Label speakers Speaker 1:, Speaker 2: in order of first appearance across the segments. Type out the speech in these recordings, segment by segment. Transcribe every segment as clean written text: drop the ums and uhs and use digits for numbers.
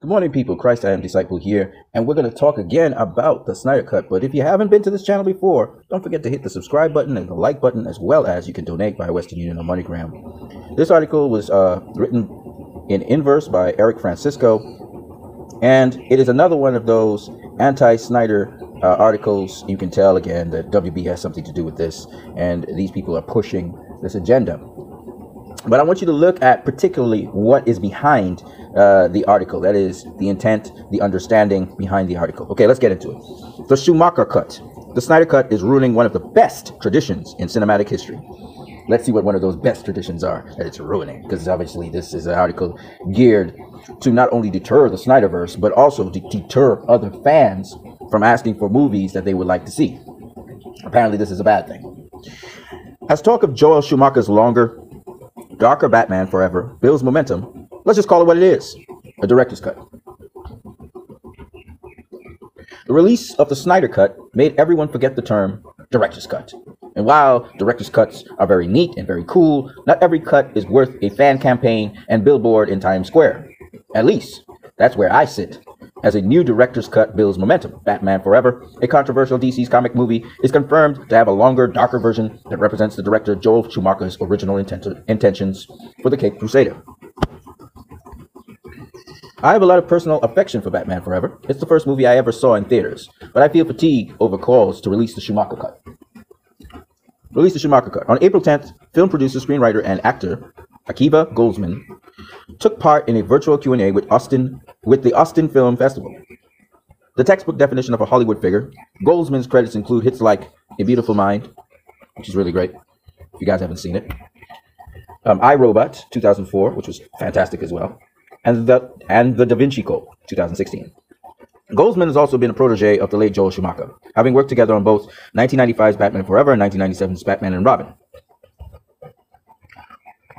Speaker 1: Good morning, people. Christ I am Disciple here, and we're going to talk again about the Snyder Cut. But if you haven't been to this channel before, don't forget to hit the subscribe button and the like button, as well as you can donate via Western Union or MoneyGram. This article was written in inverse by Eric Francisco, and it is another one of those anti-Snyder articles. You can tell again that WB has something to do with this, and these people are pushing this agenda. But I want you to look at particularly what is behind the article. That is the intent, the understanding behind the article. Okay, let's get into it. The Schumacher Cut. The Snyder Cut is ruining one of the best traditions in cinematic history. Let's see what one of those best traditions are that it's ruining, because obviously this is an article geared to not only deter the Snyderverse, but also to deter other fans from asking for movies that they would like to see. Apparently this is a bad thing. As talk of Joel Schumacher's longer, darker Batman Forever builds momentum, let's just call it what it is, a director's cut. The release of the Snyder Cut made everyone forget the term director's cut. And while director's cuts are very neat and very cool, not every cut is worth a fan campaign and billboard in Times Square. At least, that's where I sit. As a new director's cut builds momentum, Batman Forever, a controversial DC's comic movie, is confirmed to have a longer, darker version that represents the director Joel Schumacher's original intentions for the Caped Crusader. I have a lot of personal affection for Batman Forever. It's the first movie I ever saw in theaters, but I feel fatigue over calls to release the Schumacher Cut. Release the Schumacher Cut. On April 10th, film producer, screenwriter, and actor Akiva Goldsman took part in a virtual Q&A with the Austin Film Festival. The textbook definition of a Hollywood figure, Goldsman's credits include hits like A Beautiful Mind, which is really great, if you guys haven't seen it, I, Robot, 2004, which was fantastic as well, and the Da Vinci Code, 2016. Goldsman has also been a protege of the late Joel Schumacher, having worked together on both 1995's Batman Forever and 1997's Batman and Robin.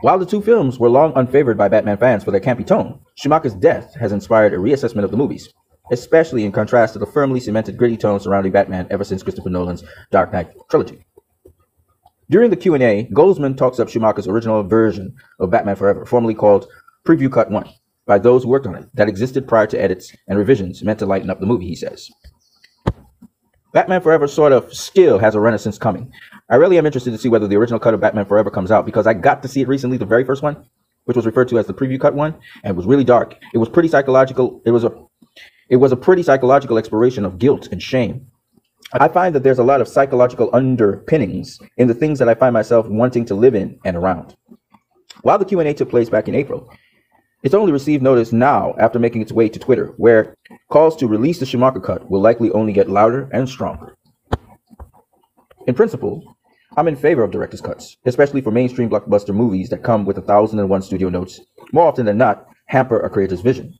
Speaker 1: While the two films were long unfavored by Batman fans for their campy tone, Schumacher's death has inspired a reassessment of the movies, especially in contrast to the firmly cemented gritty tone surrounding Batman ever since Christopher Nolan's Dark Knight trilogy. During the Q&A, Goldsman talks up Schumacher's original version of Batman Forever, formerly called Preview Cut 1, by those who worked on it, that existed prior to edits and revisions meant to lighten up the movie, he says. Batman Forever sort of still has a renaissance coming. I really am interested to see whether the original cut of Batman Forever comes out, because I got to see it recently, the very first one, which was referred to as the Preview Cut 1, and it was really dark. It was pretty psychological. It was a pretty psychological exploration of guilt and shame. I find that there's a lot of psychological underpinnings in the things that I find myself wanting to live in and around. While the Q&A took place back in April, it's only received notice now after making its way to Twitter, where calls to release the Schumacher Cut will likely only get louder and stronger. In principle, I'm in favor of director's cuts, especially for mainstream blockbuster movies that come with 1,001 studio notes, more often than not, hamper a creator's vision.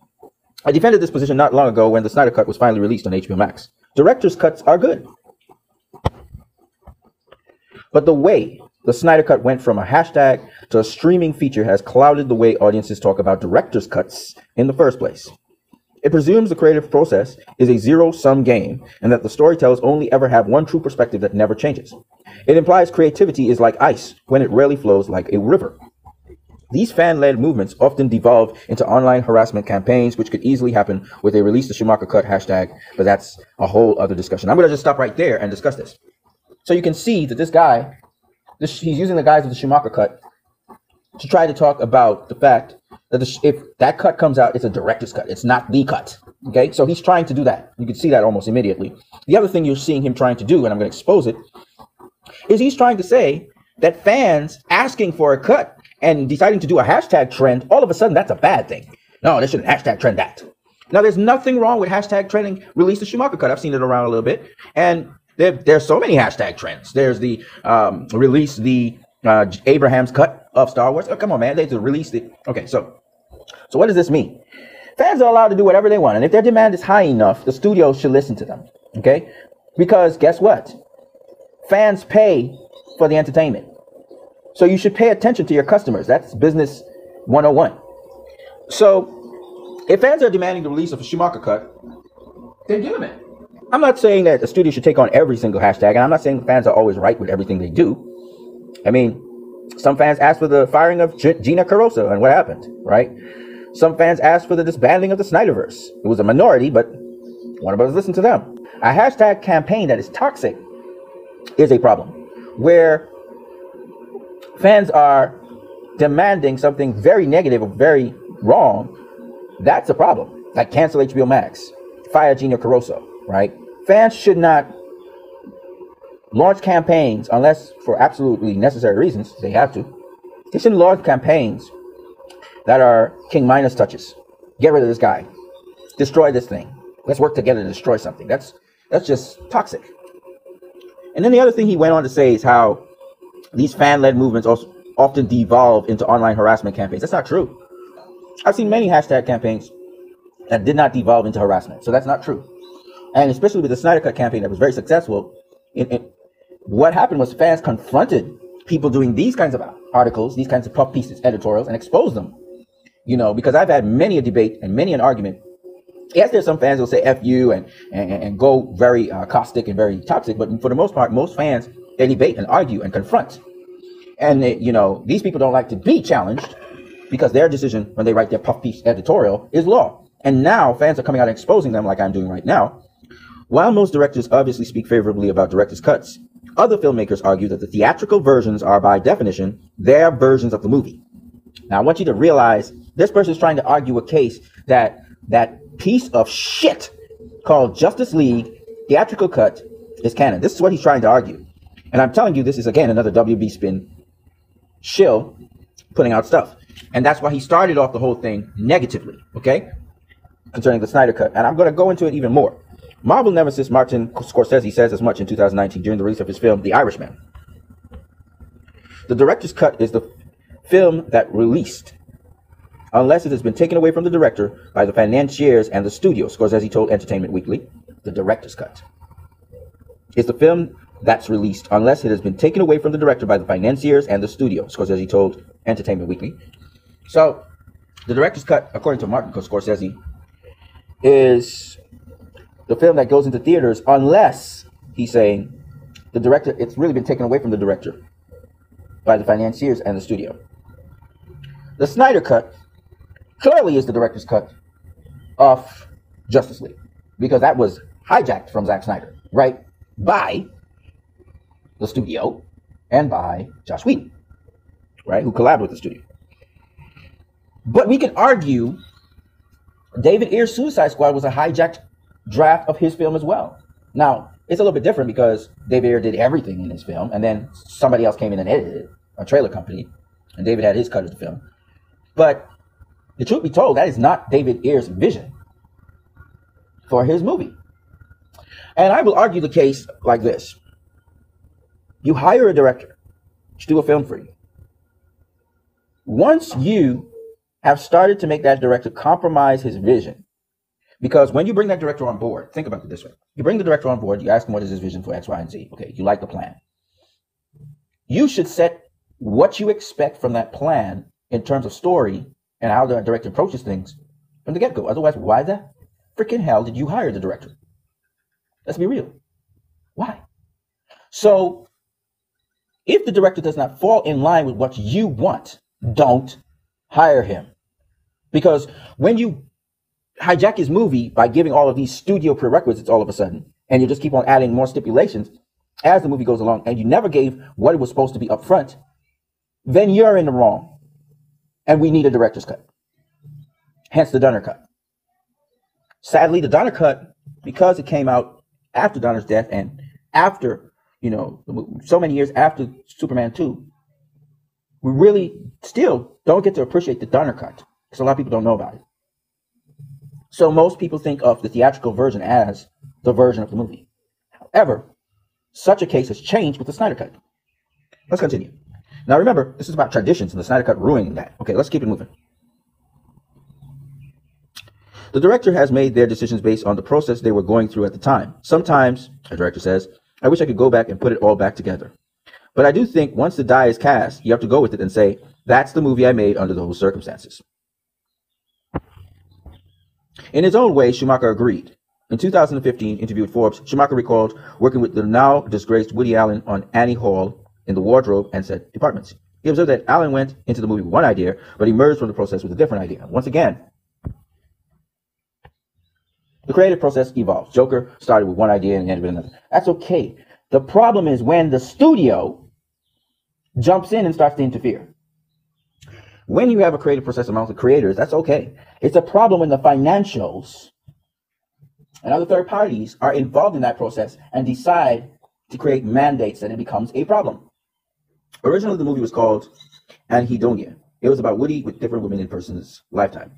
Speaker 1: I defended this position not long ago when the Snyder Cut was finally released on HBO Max. Director's cuts are good. But the way the Snyder Cut went from a hashtag to a streaming feature has clouded the way audiences talk about director's cuts in the first place. It presumes the creative process is a zero-sum game and that the storytellers only ever have one true perspective that never changes. It implies creativity is like ice when it rarely flows like a river. These fan-led movements often devolve into online harassment campaigns, which could easily happen with a release the Schumacher Cut hashtag, but that's a whole other discussion. I'm going to just stop right there and discuss this. So you can see that this guy, he's using the guise of the Schumacher Cut to try to talk about the fact that if that cut comes out, it's a director's cut. It's not the cut. Okay, so he's trying to do that. You can see that almost immediately. The other thing you're seeing him trying to do, and I'm going to expose it, is he's trying to say that fans asking for a cut and deciding to do a hashtag trend, all of a sudden that's a bad thing. No, they shouldn't hashtag trend that. Now, there's nothing wrong with hashtag trending release the Schumacher Cut. I've seen it around a little bit, and there's so many hashtag trends. There's the release the Abraham's cut of Star Wars. Oh, come on, man. They just released it. Okay, so what does this mean? Fans are allowed to do whatever they want, and if their demand is high enough, the studios should listen to them. Okay? Because guess what? Fans pay for the entertainment. So you should pay attention to your customers. That's business 101. So if fans are demanding the release of a Schumacher Cut, then give them it. I'm not saying that a studio should take on every single hashtag, and I'm not saying fans are always right with everything they do. I mean, some fans asked for the firing of Gina Carrozza, and what happened, right? Some fans asked for the disbanding of the Snyderverse. It was a minority, but Warner Brothers listened to them. A hashtag campaign that is toxic is a problem, where fans are demanding something very negative or very wrong. That's a problem. Like cancel HBO Max, fire Gina Carrozza, right? Fans should not launch campaigns unless for absolutely necessary reasons. They have to. They shouldn't launch campaigns that are King Midas touches. Get rid of this guy. Destroy this thing. Let's work together to destroy something. That's just toxic. And then the other thing he went on to say is how these fan-led movements also often devolve into online harassment campaigns. That's not true. I've seen many hashtag campaigns that did not devolve into harassment. So that's not true. And especially with the Snyder Cut campaign that was very successful, what happened was fans confronted people doing these kinds of articles, these kinds of puff pieces, editorials, and exposed them. You know, because I've had many a debate and many an argument. Yes, there's some fans who will say F you and go very caustic and very toxic, but for the most part, most fans, they debate and argue and confront. And, you know, these people don't like to be challenged because their decision when they write their puff piece editorial is law. And now fans are coming out and exposing them like I'm doing right now. While most directors obviously speak favorably about director's cuts, other filmmakers argue that the theatrical versions are, by definition, their versions of the movie. Now, I want you to realize this person is trying to argue a case that that piece of shit called Justice League theatrical cut is canon. This is what he's trying to argue. And I'm telling you, this is, again, another WB spin. Shill putting out stuff. And that's why he started off the whole thing negatively, okay, concerning the Snyder Cut. And I'm going to go into it even more. Marvel nemesis Martin Scorsese says as much in 2019 during the release of his film, The Irishman. The director's cut is the film that released, unless it has been taken away from the director by the financiers and the studio, Scorsese told Entertainment Weekly. The director's cut is the film that's released, unless it has been taken away from the director by the financiers and the studio, Scorsese told Entertainment Weekly. So, the director's cut, according to Martin Scorsese, is the film that goes into theaters unless, he's saying, the director, it's really been taken away from the director by the financiers and the studio. The Snyder Cut clearly is the director's cut of Justice League, because that was hijacked from Zack Snyder, right? By the studio and by Joss Whedon, right? Who collabed with the studio. But we can argue David Ayer's Suicide Squad was a hijacked draft of his film as well. Now, it's a little bit different because David Ayer did everything in his film, and then somebody else came in and edited it, a trailer company, and David had his cut of the film. But the truth be told, that is not David Ayer's vision for his movie. And I will argue the case like this. You hire a director to do a film for you. Once you have started to make that director compromise his vision, because when you bring that director on board, think about it this way. You bring the director on board, you ask him what is his vision for X, Y, and Z. Okay, you like the plan. You should set what you expect from that plan in terms of story and how the director approaches things from the get-go. Otherwise, why the freaking hell did you hire the director? Let's be real. Why? So, if the director does not fall in line with what you want, don't hire him. Because when you hijack his movie by giving all of these studio prerequisites all of a sudden, and you just keep on adding more stipulations as the movie goes along, and you never gave what it was supposed to be up front, then you're in the wrong. And we need a director's cut. Hence the Donner cut. Sadly, the Donner cut, because it came out after Donner's death and after, you know, so many years after Superman 2, we really still don't get to appreciate the Donner cut because a lot of people don't know about it. So most people think of the theatrical version as the version of the movie. However, such a case has changed with the Snyder cut. Let's continue. Now remember, this is about traditions and the Snyder cut ruining that. Okay, let's keep it moving. The director has made their decisions based on the process they were going through at the time. Sometimes, a director says, I wish I could go back and put it all back together. But I do think once the die is cast, you have to go with it and say, that's the movie I made under those circumstances. In his own way, Schumacher agreed. In 2015 interview with Forbes, Schumacher recalled working with the now disgraced Woody Allen on Annie Hall in the wardrobe and set departments. He observed that Allen went into the movie with one idea, but emerged from the process with a different idea. Once again, The creative process evolves. Joker started with one idea and ended with another. That's okay. The problem is when the studio jumps in and starts to interfere. When you have a creative process amongst the creators, that's okay. It's a problem when the financials and other third parties are involved in that process and decide to create mandates, and it becomes a problem. Originally, the movie was called Anhedonia. It was about Woody with different women in person's lifetime.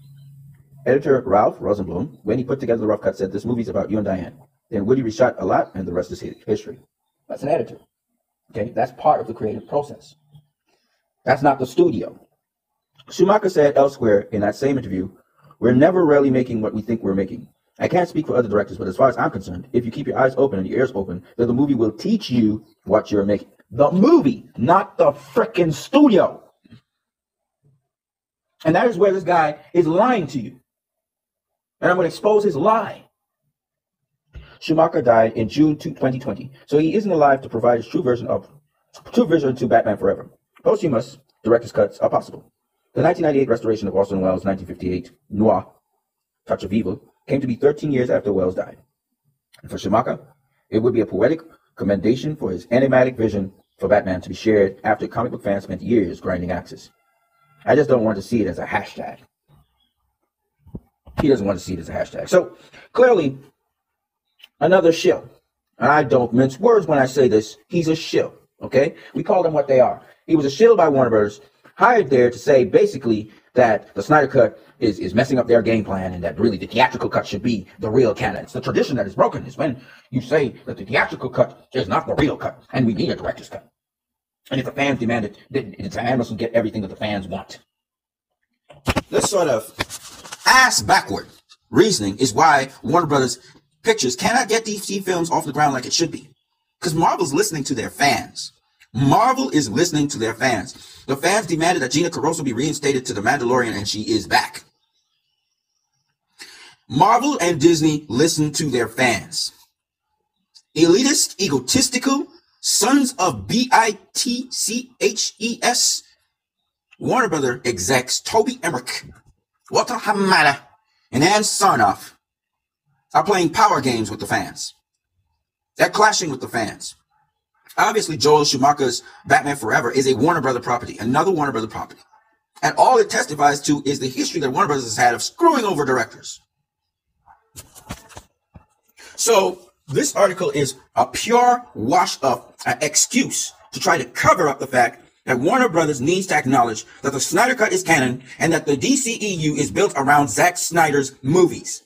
Speaker 1: Editor Ralph Rosenblum, when he put together the rough cut, said, "This movie's about you and Diane." Then Woody reshot a lot, and the rest is history. That's an editor. Okay, that's part of the creative process. That's not the studio. Schumacher said elsewhere in that same interview, "We're never really making what we think we're making. I can't speak for other directors, but as far as I'm concerned, if you keep your eyes open and your ears open, then the movie will teach you what you're making." The movie, not the frickin' studio. And that is where this guy is lying to you. And I'm going to expose his lie. Schumacher died in June 2020, so he isn't alive to provide his true vision to Batman Forever. Posthumous director's cuts are possible. The 1998 restoration of Orson Welles' 1958 noir, Touch of Evil, came to be 13 years after Welles died. And for Schumacher, it would be a poetic commendation for his enigmatic vision for Batman to be shared after comic book fans spent years grinding axes. I just don't want to see it as a hashtag. He doesn't want to see it as a hashtag. So clearly, another shill. And I don't mince words when I say this. He's a shill. Okay? We call them what they are. He was a shill by Warner Bros., hired there to say basically that the Snyder Cut is messing up their game plan and that really the theatrical cut should be the real canon. It's the tradition that is broken is when you say that the theatrical cut is not the real cut and we need a director's cut. And if the fans demand it, then the fans must get everything that the fans want. This sort of ass-backward reasoning is why Warner Brothers Pictures cannot get DC films off the ground like it should be. Because Marvel's listening to their fans. Marvel is listening to their fans. The fans demanded that Gina Carano be reinstated to The Mandalorian, and she is back. Marvel and Disney listen to their fans. Elitist, egotistical, sons of bitches, Warner Brother execs Toby Emmerich, Walter Hamada, and Ann Sarnoff are playing power games with the fans. They're clashing with the fans. Obviously, Joel Schumacher's Batman Forever is a Warner Brother property, another Warner Brother property. And all it testifies to is the history that Warner Brothers has had of screwing over directors. So this article is a pure wash-up excuse to try to cover up the fact that Warner Brothers needs to acknowledge that the Snyder Cut is canon and that the DCEU is built around Zack Snyder's movies.